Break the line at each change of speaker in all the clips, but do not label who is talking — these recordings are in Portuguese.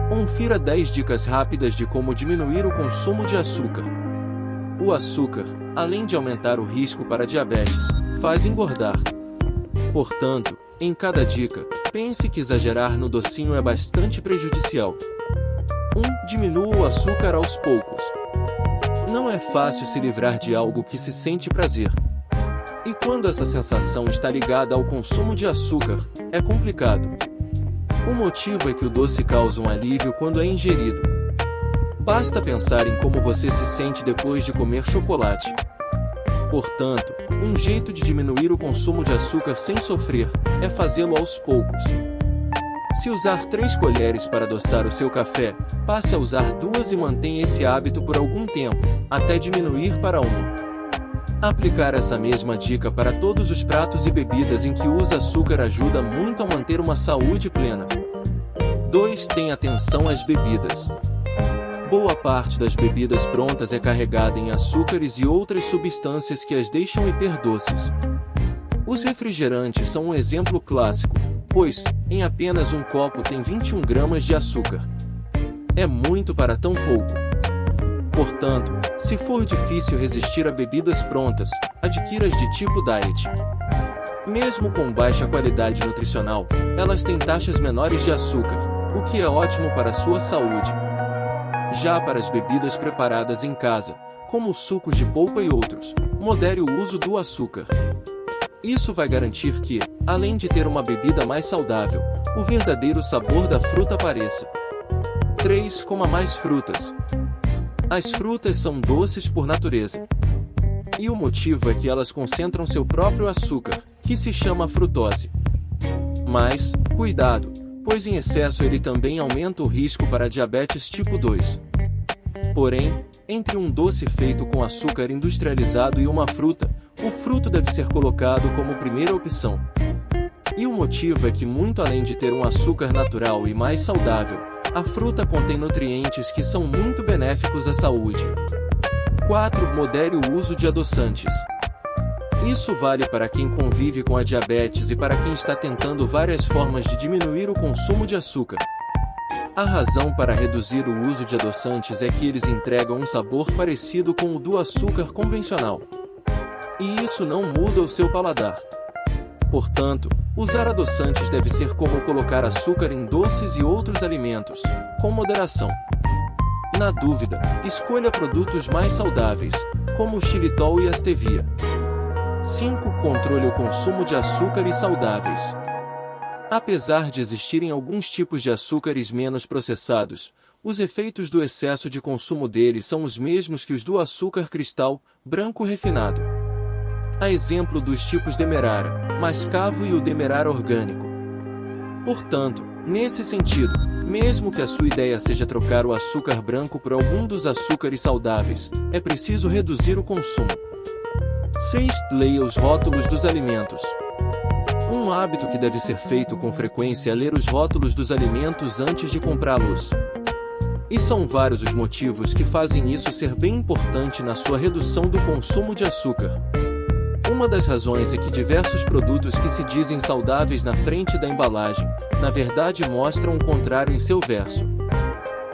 Confira 10 dicas rápidas de como diminuir o consumo de açúcar. O açúcar, além de aumentar o risco para diabetes, faz engordar. Portanto, em cada dica, pense que exagerar no docinho é bastante prejudicial. 1. Diminua o açúcar aos poucos. Não é fácil se livrar de algo que se sente prazer. E quando essa sensação está ligada ao consumo de açúcar, é complicado. O motivo é que o doce causa um alívio quando é ingerido. Basta pensar em como você se sente depois de comer chocolate. Portanto, um jeito de diminuir o consumo de açúcar sem sofrer é fazê-lo aos poucos. Se usar 3 colheres para adoçar o seu café, passe a usar 2 e mantenha esse hábito por algum tempo, até diminuir para 1. Aplicar essa mesma dica para todos os pratos e bebidas em que usa açúcar ajuda muito a manter uma saúde plena. 2. Tenha atenção às bebidas. Boa parte das bebidas prontas é carregada em açúcares e outras substâncias que as deixam hiperdoces. Os refrigerantes são um exemplo clássico, pois, em apenas um copo tem 21 gramas de açúcar. É muito para tão pouco. Portanto, se for difícil resistir a bebidas prontas, adquira-as de tipo diet. Mesmo com baixa qualidade nutricional, elas têm taxas menores de açúcar, o que é ótimo para a sua saúde. Já para as bebidas preparadas em casa, como sucos de polpa e outros, modere o uso do açúcar. Isso vai garantir que, além de ter uma bebida mais saudável, o verdadeiro sabor da fruta apareça. 3. Coma mais frutas. As frutas são doces por natureza. E o motivo é que elas concentram seu próprio açúcar, que se chama frutose. Mas, cuidado, pois em excesso ele também aumenta o risco para diabetes tipo 2. Porém, entre um doce feito com açúcar industrializado e uma fruta, o fruto deve ser colocado como primeira opção. E o motivo é que, muito além de ter um açúcar natural e mais saudável, a fruta contém nutrientes que são muito benéficos à saúde. 4. Modere o uso de adoçantes. Isso vale para quem convive com a diabetes e para quem está tentando várias formas de diminuir o consumo de açúcar. A razão para reduzir o uso de adoçantes é que eles entregam um sabor parecido com o do açúcar convencional. E isso não muda o seu paladar. Portanto, usar adoçantes deve ser como colocar açúcar em doces e outros alimentos, com moderação. Na dúvida, escolha produtos mais saudáveis, como o xilitol e a stevia. 5. Controle o consumo de açúcares saudáveis. Apesar de existirem alguns tipos de açúcares menos processados, os efeitos do excesso de consumo deles são os mesmos que os do açúcar cristal, branco refinado. A exemplo dos tipos demerara, mascavo e o demerara orgânico. Portanto, nesse sentido, mesmo que a sua ideia seja trocar o açúcar branco por algum dos açúcares saudáveis, é preciso reduzir o consumo. 6. Leia os rótulos dos alimentos. Um hábito que deve ser feito com frequência é ler os rótulos dos alimentos antes de comprá-los. E são vários os motivos que fazem isso ser bem importante na sua redução do consumo de açúcar. Uma das razões é que diversos produtos que se dizem saudáveis na frente da embalagem, na verdade mostram o contrário em seu verso.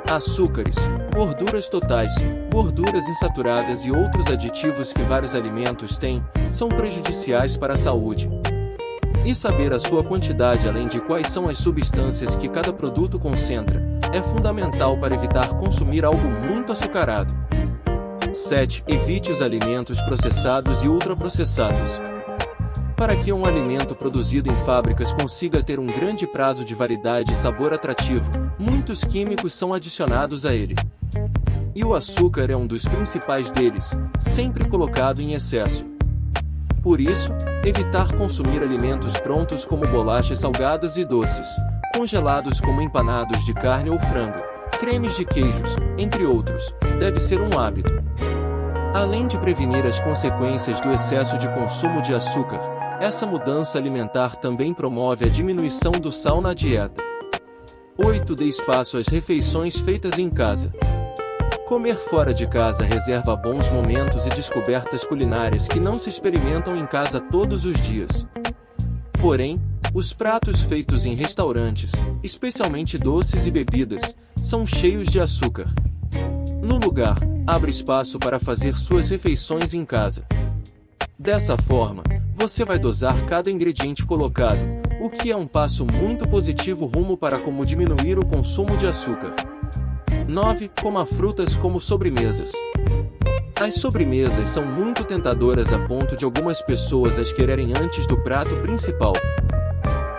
Açúcares, gorduras totais, gorduras insaturadas e outros aditivos que vários alimentos têm, são prejudiciais para a saúde. E saber a sua quantidade além de quais são as substâncias que cada produto concentra, é fundamental para evitar consumir algo muito açucarado. 7. Evite os alimentos processados e ultraprocessados. Para que um alimento produzido em fábricas consiga ter um grande prazo de validade e sabor atrativo, muitos químicos são adicionados a ele. E o açúcar é um dos principais deles, sempre colocado em excesso. Por isso, evitar consumir alimentos prontos como bolachas salgadas e doces, congelados como empanados de carne ou frango, cremes de queijos, entre outros, deve ser um hábito. Além de prevenir as consequências do excesso de consumo de açúcar, essa mudança alimentar também promove a diminuição do sal na dieta. 8. Dê espaço às refeições feitas em casa. Comer fora de casa reserva bons momentos e descobertas culinárias que não se experimentam em casa todos os dias. Porém, os pratos feitos em restaurantes, especialmente doces e bebidas, são cheios de açúcar. No lugar, abre espaço para fazer suas refeições em casa. Dessa forma, você vai dosar cada ingrediente colocado, o que é um passo muito positivo rumo para como diminuir o consumo de açúcar. 9. Coma frutas como sobremesas. As sobremesas são muito tentadoras a ponto de algumas pessoas as quererem antes do prato principal.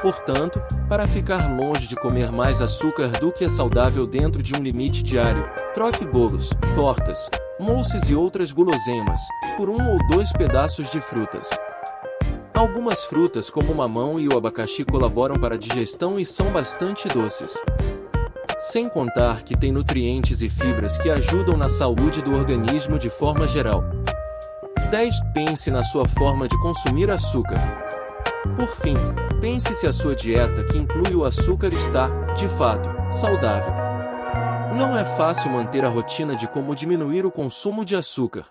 Portanto, para ficar longe de comer mais açúcar do que é saudável dentro de um limite diário, troque bolos, tortas, mousses e outras guloseimas por 1 ou 2 pedaços de frutas. Algumas frutas como o mamão e o abacaxi colaboram para a digestão e são bastante doces. Sem contar que tem nutrientes e fibras que ajudam na saúde do organismo de forma geral. 10. Pense na sua forma de consumir açúcar. Por fim, pense se a sua dieta que inclui o açúcar está, de fato, saudável. Não é fácil manter a rotina de como diminuir o consumo de açúcar.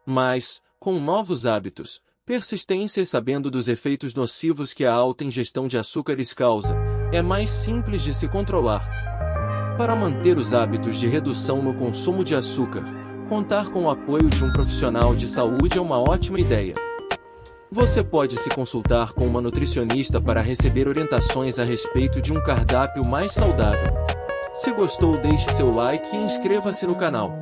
Mas, com novos hábitos, persistência e sabendo dos efeitos nocivos que a alta ingestão de açúcares causa, é mais simples de se controlar. Para manter os hábitos de redução no consumo de açúcar, contar com o apoio de um profissional de saúde é uma ótima ideia. Você pode se consultar com uma nutricionista para receber orientações a respeito de um cardápio mais saudável. Se gostou, deixe seu like e inscreva-se no canal.